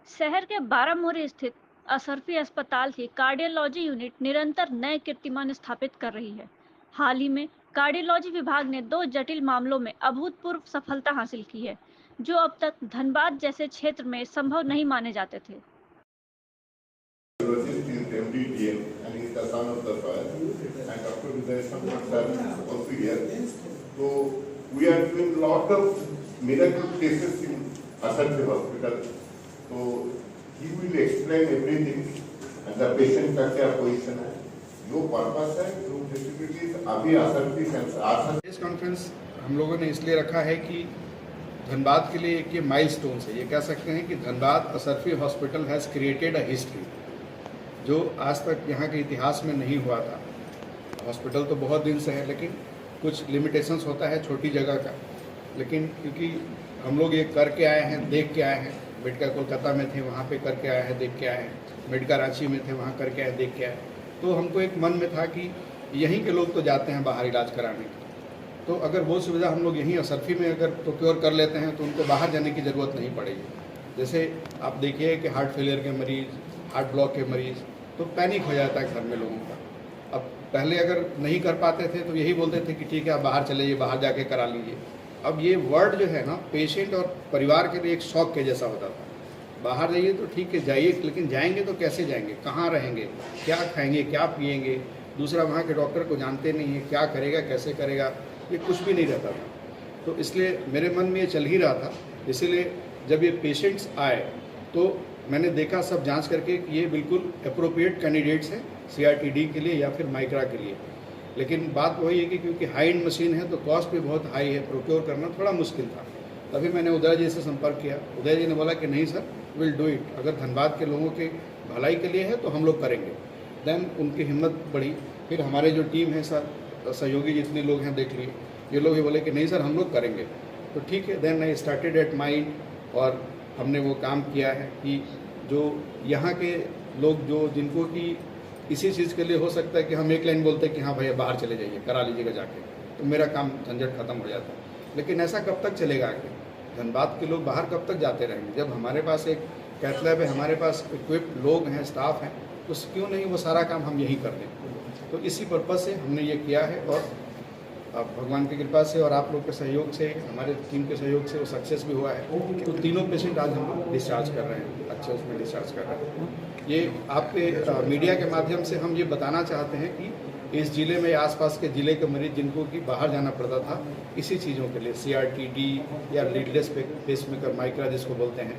शहर के बारामोरी स्थित असरफी अस्पताल की कार्डियोलॉजी यूनिट निरंतर नए कीर्तिमान स्थापित कर रही है। हाल ही में कार्डियोलॉजी विभाग ने 2 जटिल मामलों में अभूतपूर्व सफलता हासिल की है, जो अब तक धनबाद जैसे क्षेत्र में संभव नहीं माने जाते थे। Urologist is MD-DM and he is the son of the soil. And Dr. Vijay Shankar sir is also here. So we are doing lot of miracle cases in Asarfi hospital. So he will explain everything and the patient का क्या position है, जो purpose है, जो facilities अभी Asarfi press conference हम लोगों ने इसलिए रखा है कि धनबाद के लिए एक ये माइलस्टोन है। ये कह सकते हैं कि Dhanbad Asarfi hospital has created a history जो आज तक यहाँ के इतिहास में नहीं हुआ था। हॉस्पिटल तो बहुत दिन से है, लेकिन कुछ लिमिटेशंस होता है छोटी जगह का। लेकिन क्योंकि हम लोग ये करके आए हैं, देख के आए हैं, मेडिका कोलकाता में थे वहाँ पे करके आए हैं, देख के आए हैं, मेडिका रांची में थे वहाँ करके आए, देख के आए, तो हमको एक मन में था कि यहीं के लोग तो जाते हैं बाहर इलाज कराने के, तो अगर वो सुविधा हम लोग यहीं असरफी में अगर प्रोक्योर कर लेते हैं तो उनको बाहर जाने की ज़रूरत नहीं पड़ेगी। जैसे आप देखिए कि हार्ट फेलियर के मरीज़, हार्ट ब्लॉक के मरीज़, तो पैनिक हो जाता है घर में लोगों का। अब पहले अगर नहीं कर पाते थे तो यही बोलते थे कि ठीक है आप बाहर चले जाइए, बाहर जाके करा लीजिए। अब ये वर्ड जो है ना, पेशेंट और परिवार के लिए एक शौक के जैसा होता था। बाहर जाइए तो ठीक है जाइए, लेकिन जाएंगे तो कैसे जाएंगे, कहाँ रहेंगे, क्या खाएंगे, क्या पिएंगे, दूसरा वहाँ के डॉक्टर को जानते नहीं है, क्या करेगा, कैसे करेगा, ये कुछ भी नहीं रहता था। तो इसलिए मेरे मन में ये चल ही रहा था। इसीलिए जब ये पेशेंट्स आए तो मैंने देखा सब जांच करके कि ये बिल्कुल अप्रोप्रिएट कैंडिडेट्स हैं CRTD के लिए या फिर माइक्रा के लिए। लेकिन बात वही है कि क्योंकि हाई एंड मशीन है तो कॉस्ट भी बहुत हाई है, प्रोक्योर करना थोड़ा मुश्किल था। तभी मैंने उदय जी से संपर्क किया। उदय जी ने बोला कि नहीं सर, विल डू इट, अगर धनबाद के लोगों के भलाई के लिए है तो हम लोग करेंगे। देन उनकी हिम्मत बढ़ी। फिर हमारे जो टीम है सर, सहयोगी जितने लोग हैं देख लिए, ये लोग भी बोले कि नहीं सर हम लोग करेंगे। तो ठीक है, then I started at mind, और हमने वो काम किया है कि जो यहाँ के लोग जो जिनको कि इसी चीज़ के लिए हो सकता है कि हम एक लाइन बोलते हैं कि हाँ भैया बाहर चले जाइए, करा लीजिएगा जाके, तो मेरा काम झंझट खत्म हो जाता है। लेकिन ऐसा कब तक चलेगा आगे? धनबाद के लोग बाहर कब तक जाते रहेंगे? जब हमारे पास एक कैथ लैब है, हमारे पास इक्विप्ड लोग हैं, स्टाफ हैं, तो क्यों नहीं वो सारा काम हम यहीं कर दें। तो इसी पर्पज़ से हमने ये किया है, और भगवान की कृपा से और आप लोग के सहयोग से, हमारे टीम के सहयोग से वो सक्सेस भी हुआ है। तो तीनों पेशेंट आज हम लोग डिस्चार्ज कर रहे हैं, अच्छे उसमें डिस्चार्ज कर रहे हैं। ये आपके मीडिया के माध्यम से हम ये बताना चाहते हैं कि इस ज़िले में आसपास के ज़िले के मरीज जिनको कि बाहर जाना पड़ता था इसी चीज़ों के लिए, CRTD या लीडलेस पेसमेकर माइक्रा जिसको बोलते हैं,